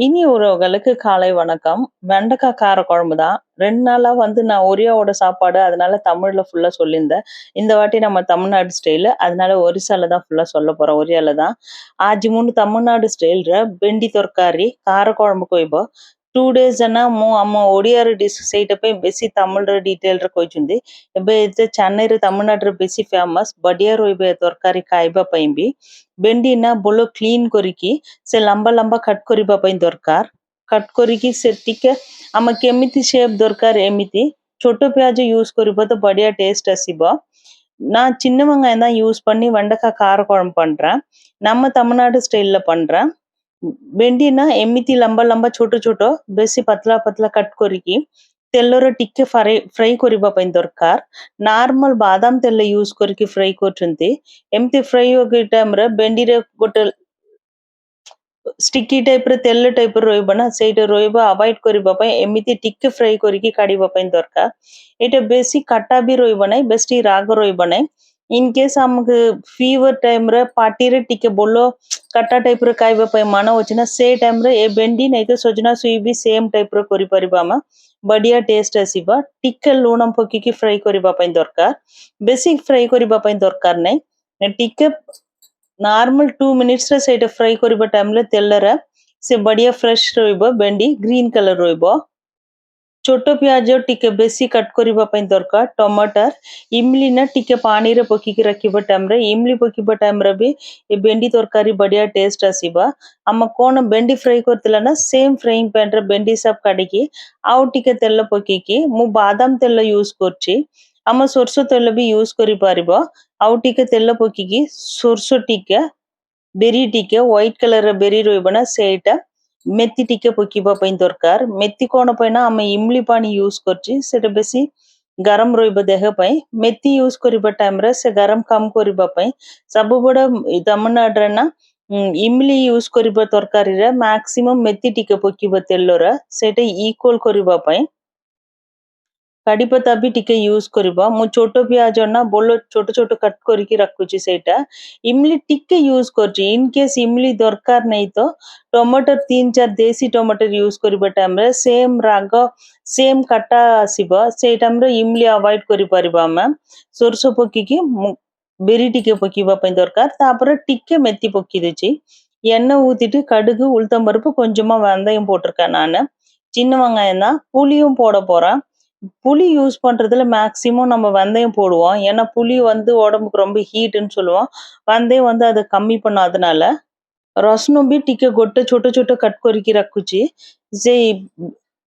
இனி உறவுகளுக்கு காலை வணக்கம். வெண்டைக்காய் காரக்குழம்பு தான். 2 நாளா வந்து நான் ஒரியாவோட சாப்பாடு, அதனால தமிழ்ல ஃபுல்லா சொல்லியிருந்தேன். இந்த வாட்டி நம்ம தமிழ்நாடு ஸ்டைலு, அதனால ஒரிசால தான் ஃபுல்லா சொல்லப் போறோம். ஒரியால தான். ଆଜି ମୁଁ ତମିଲନାଡୁ ଷ୍ଟାଇଲର ଭେଣ୍ଡି ତରକାରୀ କାହାର କୁழம்பு କହିବ। 2 days ହେଲା ମୁଁ ଆମ ଓଡ଼ିଆର ଡିସ୍ ସେଇଟା ପାଇଁ ବେଶୀ ତାମିଲର ଡିଟେଲରେ କହିଛନ୍ତି। ଏବେ ଏତେ ଚେନ୍ନାଇରେ ତାମିଲନାଡୁରେ ବେଶୀ ଫେମସ୍ ବଢିଆ ରହିବ ଏ ତରକାରୀ ଖାଇବା ପାଇଁ ବି। ଭେଣ୍ଡି ନା ଭଲ କ୍ଲିନ୍ କରିକି ସେ ଲମ୍ବା ଲମ୍ବା କଟ୍ କରିବା ପାଇଁ ଦରକାର। କଟ୍ କରିକି ସେ ଟିକେ ଆମକୁ କେମିତି ସେପ୍ ଦରକାର ଏମିତି ଛୋଟ ପିଆଜ யூஸ் କରିବ ତ ବଢିଆ டேஸ்ட் ଆସିବ। நான் சின்ன வெங்காயம் தான் யூஸ் பண்ணி வெண்டைக்காய் காரக்குழம்பு பண்றேன். நம்ம தமிழ்நாடு ஸ்டைல்ல பண்றேன்। ଭେଣ୍ଡିନା ଏମିତି ଲମ୍ବା ଲମ୍ବା ଛୋଟ ଛୋଟ ବେଶୀ ପତଳା ପତଳା କଟ୍ କରିକି ତେଲରେ ଟିକେ ଫ୍ରାଇ କରିବା ପାଇଁ ଦରକାର। ନର୍ମାଲ ବାଦାମ ତେଲ ୟୁଜ କରିକି ଫ୍ରାଇ କରୁଛନ୍ତି। ଏମିତି ଫ୍ରାଇ ହବା ଟାଇମରେ ଭେଣ୍ଡିରେ ଗୋଟେ ଷ୍ଟିକି ଟାଇପର ତେଲ ଟାଇପର ରହିବ ନା ସେଇଟା ରହିବ ଆଭଏଡ କରିବା ପାଇଁ ଏମିତି ଟିକେ ଫ୍ରାଇ କରିକି କାଢିବା ପାଇଁ ଦରକାର। ଏଇଟା ବେଶୀ କାଟା ବି ରହିବ ନାହିଁ, ବେଶୀ ରାଗ ରହିବ ନାହିଁ। ଇନ କେସ୍ ଆମକୁ ଫିଭର ଟାଇମରେ ପାଟିରେ ଟିକେ ଭଲ କାଟା ଟାଇପର ଖାଇବା ପାଇଁ ମନ ହଉଛି ନା ସେ ଟାଇମରେ ଏ ଭେଣ୍ଡି ନାଇଁ ତ ସଜନା ଛୁଇଁ ବି ସେମ୍ ଟାଇପର କରିପାରିବା ଆମେ। ବଢିଆ ଟେଷ୍ଟ ଆସିବ। ଟିକେ ଲୁଣ ପକେଇକି ଫ୍ରାଇ କରିବା ପାଇଁ ଦରକାର। ବେଶୀ ଫ୍ରାଇ କରିବା ପାଇଁ ଦରକାର ନାହିଁ। ଟିକେ ନର୍ମାଲ 2 ମିନିଟ୍ସରେ ସେଇଟା ଫ୍ରାଇ କରିବା ଟାଇମରେ ତେଲରେ ସେ ବଢିଆ ଫ୍ରେଶ ରହିବ। ଭେଣ୍ଡି ଗ୍ରୀନ କଲର ରହିବ। ଛୋଟ ପିଆଜ ଟିକେ ବେଶୀ କଟ୍ କରିବା ପାଇଁ ଦରକାର। ଟମାଟର ଇମଲି ନା ଟିକେ ପାଣିରେ ପକେଇକି ରଖିବା ଟାଇମରେ ଇମଲି ପକେଇବା ଟାଇମରେ ବି ଏ ଭେଣ୍ଡି ତରକାରୀ ବଢିଆ ଟେଷ୍ଟ ଆସିବ। ଆମ କଣ ଭେଣ୍ଡି ଫ୍ରାଇ କରିଥିଲା ନା ସେମ୍ ଫ୍ରାଇଂ ପ୍ୟାନରେ ଭେଣ୍ଡି ସବ୍ କାଢିକି ଆଉ ଟିକେ ତେଲ ପକେଇକି ମୁଁ ବାଦାମ ତେଲ ୟୁଜ କରୁଛି। ଆମ ସୋରିଷ ତେଲ ବି ୟୁଜ କରିପାରିବ। ଆଉ ଟିକେ ତେଲ ପକେଇକି ସୋରିଷ ଟିକେ ବେରି ଟିକେ ହ୍ୱାଇଟ କଲରର ବେରି ରହିବ ନା ସେଇଟା मेथी टिके पकेଇବା ପାଇଁ ଦରକାର। मेथी କଣ ପାଇଁ ନା ଆମେ ଇମଲି ପାଣି ୟୁଜ କରୁଛି ସେଟା ବେଶୀ ଗରମ ରହିବ ଦେହ ପାଇଁ। मेथी ୟୁଜ କରିବା ଟାଇମରେ ସେ ଗରମ କାମ କରିବା ପାଇଁ ସବୁବେଳେ ତାମିଲନାଡୁରେ ନା ଇମଲି ୟୁଜ କରିବା ତରକାରୀରେ ମ୍ୟାକ୍ସିମମ୍ मेथी ଟିକେ ପକେଇବ ତେଲରେ ସେଇଟା ଇକ୍ୱାଲ କରିବା ପାଇଁ। कड़ी पत्ता भी टिके यूज करिबा। मु छोटो प्याज ना बोलो छोटो छोटो कट करके रखुची सेटा। इमली टिके यूज करची। इन केस इमली दरकार नहीं तो टमाटर 3-4 देसी टमाटर यूज करिबा टाइम रे सेम राग सेम काटा आसीबा। से टाइम रे इमली अवॉइड करि परिबा हम। सोरसो पकीकी बेरी टिके पकीबा पई दरकार। तापर टिके मेथी पकी देची। எண்ணெய் ஊத்திட்டு கடுகு உளுத்தம் பருப்பு கொஞ்சமா வெந்தயம் போட்டிருக்கேன் நானு। சின்ன வெங்காயம் தான் புளியும் போட போறேன்। புளி யூஸ் பண்றதுல மேக்ஸிமம் நம்ம வெந்தயம் போடுவோம் ஏன்னா புளி வந்து உடம்புக்கு ரொம்ப ஹீட்னு சொல்லுவோம்। வெந்தயம் வந்து அதை கம்மி பண்ணாதனால ରସୁଣ ବି ଟିକେ ଗୋଟେ ଛୋଟ ଛୋଟ କଟ୍ କରିକି ରଖୁଛି। ସେ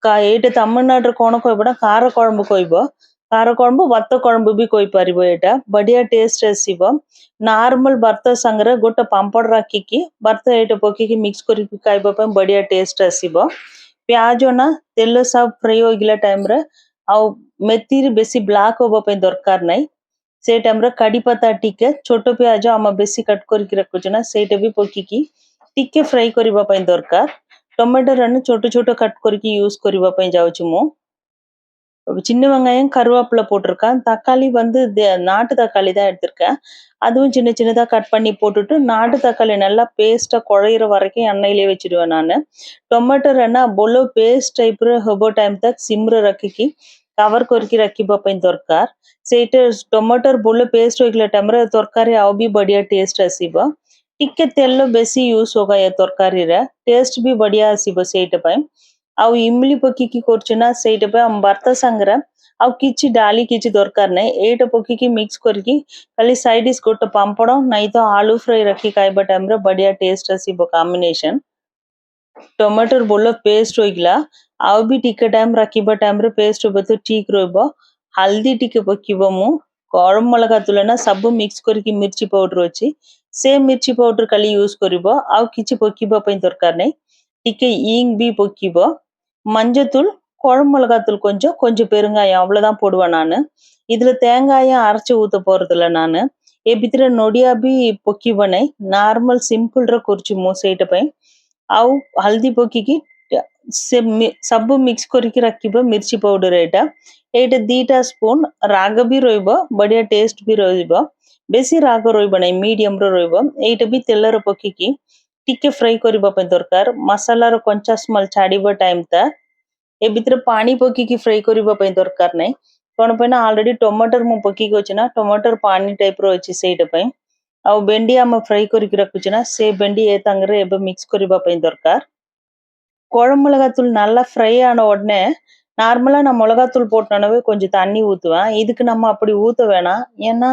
ଏଇଟା ତାମିଲନାଡୁରେ କଣ କହିବ ନା କାର କୁழம்பு କହିବ। କାର କୁழம்பு ଭାତ କୁழம்பு ବି କହିପାରିବ। ଏଇଟା ବଢିଆ ଟେଷ୍ଟ ଆସିବ। ନର୍ମାଲ ଭାତ ସାଙ୍ଗରେ ଗୋଟେ ପାମ୍ପଡ ରଖିକି ଭାତ ଏଇଟା ପକେଇକି ମିକ୍ସ କରିକି ଖାଇବା ପାଇଁ ବଢିଆ ଟେଷ୍ଟ ଆସିବ। ପିଆଜ ନା ତେଲ ସବୁ ଫ୍ରାଇ ହୋଇଗଲା ଟାଇମରେ ଆଉ ମେଥିରେ ବେଶୀ ବ୍ଲାକ୍ ହବା ପାଇଁ ଦରକାର ନାହିଁ। ସେ ଟାଇମରେ କड़ी पत्ता ଟିକେ ଛୋଟ ପିଆଜ ଆମ ବେଶୀ କଟ୍ କରିକି ରଖୁଛୁ ନା ସେଇଟା ବି ପକେଇକି ଟିକେ ଫ୍ରାଇ କରିବା ପାଇଁ ଦରକାର। ଟମାଟର ଛୋଟ ଛୋଟ கட் କରିକି யூஸ் କରିବା ପାଇଁ ଯାଉଛି ମୁଁ। சின்ன வெங்காயம் கருவேப்பிலை போட்டிருக்கேன்। தக்காளி வந்து நாட்டு தக்காளி தான் எடுத்திருக்கேன்। அதுவும் சின்ன சின்னதா கட் பண்ணி போட்டுட்டு நாட்டு தக்காளி நல்லா பேஸ்டா குழையிற வரைக்கும் எண்ணெயிலே வச்சிடுவேன் நான்। टमाटर है ना बोलो पेस्ट टाइप रे हबो टाइम तक सिम रे रखिकी कवर करके रखिबा ପାଇଁ ଦରକାର। ସେଇଟା ଟମାଟର ବୋଲ ପେଷ୍ଟ ହୋଇଗଲା ଟାଇମରେ ତରକାରୀ ଆଉ ବି ବଢିଆ ଟେଷ୍ଟ ଆସିବ। ଟିକେ ତେଲ ବେଶୀ ୟୁଜ होगा ଏ ତରକାରୀରେ ଟେଷ୍ଟ ବି ବଢିଆ ଆସିବ ସେଇଟା ପାଇଁ। ଆଉ ଇମଲି ପକେଇକି କରୁଛୁ ନା ସେଇଟା ପାଇଁ ଆମ ଭାତ ସାଙ୍ଗରେ ଆଉ କିଛି ଡାଲି କିଛି ଦରକାର ନାହିଁ। ଏଇଟା ପକେଇକି ମିକ୍ସ କରିକି ଖାଲି ସାଇଡ ଡିସ୍ ଗୋଟେ ପାମ୍ପଡ ନାଇଁ ତ ଆଳୁ ଫ୍ରାଇ ରଖି ଖାଇବା ଟାଇମରେ ବଢିଆ ଟେଷ୍ଟ ଆସିବ କମ୍ବିନେସନ। टमाटर बोलो पेस्ट होइगला आउ भी टिके टाइम रखिबा टाइम रे पेस्ट होबे तो ठीक रहबो। हल्दी टिके पकिबो मु गरम मलका तुलना सब मिक्स करके मिर्ची पाउडर अछि से मिर्ची पाउडर खाली यूज करिबो आउ किछि पकिबा पई दरकार नै। टिके ईंग भी पकिबो மஞ்சத்தூள் குழம்பு மிளகாத்தூள் கொஞ்சம் கொஞ்சம் பெருங்காயம் அவ்வளவுதான் போடுவேன் நானு। இதுல தேங்காயம் அரைச்சு ஊத்த போறதில்ல நானு। ଏ ଭିତରେ ନଡିଆ ବି ପକିବ ନାହିଁ। ନର୍ମାଲ ସିମ୍ପଲ ର କରୁଛି ମୁଁ ସେଇଟା ପାଇଁ। ଆଉ ହଳଦୀ ପକେଇକି ସେ ସବୁ ମିକ୍ସ କରିକି ରଖିବ ମିର୍ଚି ପାଉଡର ଏଇଟା। ଏଇଟା 2ଟା ସ୍ପୁନ ରାଗ ବି ରହିବ ବଢିଆ ଟେଷ୍ଟ ବି ରହିବ। ବେଶୀ ରାଗ ରହିବ ନାହିଁ ମିଡିୟମ ର ରହିବ। ଏଇଟା ବି ତେଲରେ ପକେଇକି ଟିକେ ଫ୍ରାଏ କରିବା ପାଇଁ ଦରକାର। ମସଲାର କଞ୍ଚା ସ୍ମେଲ୍ ଛାଡ଼ିବା ଟାଇମ୍‌ଟା ଏ ଭିତରେ ପାଣି ପକେଇକି ଫ୍ରାଏ କରିବା ପାଇଁ ଦରକାର ନାହିଁ। କ'ଣ ପାଇଁ ନା ଅଲରେଡି ଟମାଟର ମୁଁ ପକେଇକି ଅଛି ନା, ଟମାଟର ପାଣି ଟାଇପ୍‌ର ଅଛି ସେଇଟା ପାଇଁ। ଆଉ ଭେଣ୍ଡି ଆମେ ଫ୍ରାଏ କରିକି ரக்குச்சு ନା, ସେ ଭେଣ୍ଡி ଏ தாங்கରେ ଏବେ மிக்ஸ் କରିବା ପାଇଁ ଦରକାର। குழம்பு மிளகாத்தூள் நல்லா ஃப்ரை ஆன உடனே நார்மலா நான் மிளகாத்தூள் போட்டோன்னவே கொஞ்சம் தண்ணி ஊத்துவேன். இதுக்கு நம்ம அப்படி ஊத்த வேணாம். ஏன்னா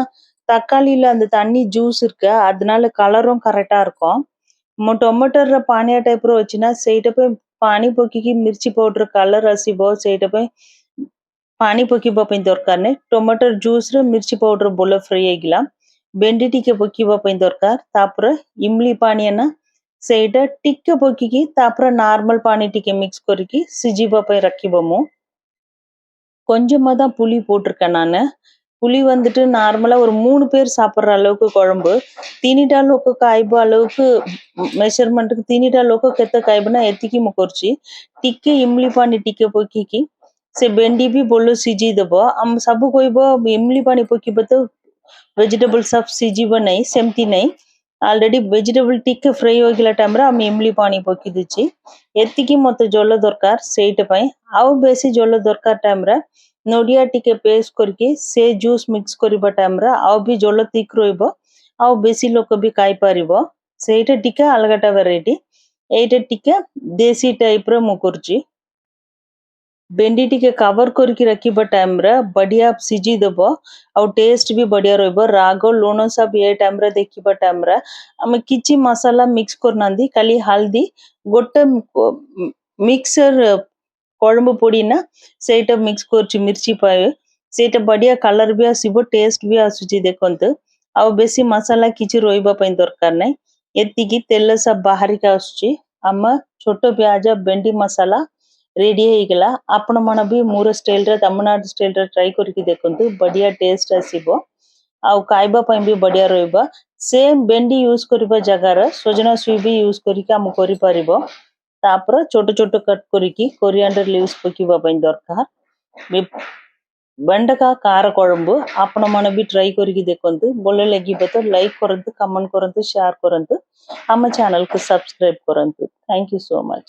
தக்காளியில அந்த தண்ணி ஜூஸ் இருக்கு. அதனால கலரும் கரெக்ட்டா இருக்கும். ଟମାଟରର ପାଣିଆ ଟାଇପ୍‌ର ଅଛି ନା, ସେଇଟା ପାଇଁ ପାଣି ପକେଇକି ମିର୍ଚି ପାଉଡର କଲର୍ ଆସିବ, ସେଇଟା ପାଇଁ ପାଣି ପକେଇବା ପାଇଁ ଦରକାର ନାହିଁ। ଟମାଟର ଜୁସ୍‌ରେ ମିର୍ଚି ପାଉଡର ଭଲ ଫ୍ରାଏ ହେଇଗଲା। ଭେଣ୍ଡି ଟିକେ ପକେଇବା ପାଇଁ ଦରକାର। ତାପରେ ଇମଲି ପାଣି ନା ସେଇଟା ଟିକେ ପକେଇକି ତାପରେ நார்மல் பானி ଟିକେ மிக்ஸ் କରିକି சிஜிபா போய் ரக்கிபமோ கொஞ்சமா தான் புளி போட்டிருக்கேன் நானு। புளி வந்துட்டு நார்மலா ஒரு 3 பேர் சாப்பிடுற அளவுக்கு குழம்பு। ତିନିଟା ଲୋକ ଖାଇବା அளவுக்கு ମେଜରମେଣ୍ଟକୁ 3ଟା ଲୋକ କେତେ ଖାଇବେ ନା ଏତିକି ମୁଁ କରୁଛି। ଟିକେ ଇମଲି ପାଣି ଟିକେ ପକେଇକି ସେ ଭେଣ୍ଡି ବି ଭଲ ସିଝେଇ ଦେବ। ଆମ ସବୁ କହିବ ଇମଲି ପାଣି ପକେଇବ ତ ଭେଜିଟେବଲ ସବୁ ସିଝିବ ନାହିଁ, ସେମିତି ନାହିଁ। ऑलरेडी वेजिटेबल टिके फ्राई होइगला टाइम रे हम इमली पानी पकी दिछि। एतिकी मते जल दरकार सेइट पई आउ बेसी जल दरकार टाइम रे नोडिया टिके पेस्ट करके से जूस मिक्स करबा टाइम रे आउ भी जल थिक रहइबो। आउ बेसी लोक भी खाई परिबो। सेइटा टिके अलगाटा वेराइटी। एइटा टिके देसी टाइप रे मु करछि। भेंडी टिके कवर करके रखिबा टाइम रे बढ़िया सिझी देबो। आउ टेस्ट भी बढ़िया रहइबो। राग लूण सब ए टाइम रे देखिबा टाइम रे हम किछि मसाला मिक्स करनांदी, खाली हल्दी गोटे मिक्सर कोळंबु पोड़ी ना सेटा मिक्स करछि मिर्ची पाए। सेटा बढ़िया कलर भी आसीबो, टेस्ट भी आसुछि देखंतु। आउ बेसी मसाला किछि रोइबा पई दरकार नै। एतिकी तेल सब बाहर के आसुछि। हम छोटो प्याज भेंडी मसाला रेडी ହେଇଗଲା। ଆପଣ ମାନେ ବି ମୋର ଷ୍ଟାଇଲରେ ତାମିଲନାଡୁ ଷ୍ଟାଇଲରେ ଟ୍ରାଇ କରିକି ଦେଖନ୍ତୁ, ବଢିଆ ଟେଷ୍ଟ ଆସିବ ଆଉ ଖାଇବା ପାଇଁ ବି ବଢିଆ ରହିବ। ସେମ୍ ଭେଣ୍ଡି ୟୁଜ କରିବା ଜାଗାରେ ସଜନା ଛୁଇଁ ବି ୟୁଜ କରିକି ଆମେ କରିପାରିବ। ତାପରେ ଛୋଟ ଛୋଟ କଟ୍ କରିକି କୋରିଆଣ୍ଡର ଲିଭ୍ସ ପକେଇବା ପାଇଁ ଦରକାର। ବେଣ୍ଡକା କାର କୁழம்பு ଆପଣ ମାନେ ବି ଟ୍ରାଇ କରିକି ଦେଖନ୍ତୁ। ଭଲ ଲାଗିବ ତ ଲାଇକ୍ କରନ୍ତୁ, କମେଣ୍ଟ କରନ୍ତୁ, ସେୟାର କରନ୍ତୁ, ଆମ ଚ୍ୟାନେଲକୁ ସବସ୍କ୍ରାଇବ କରନ୍ତୁ। Thank you so much.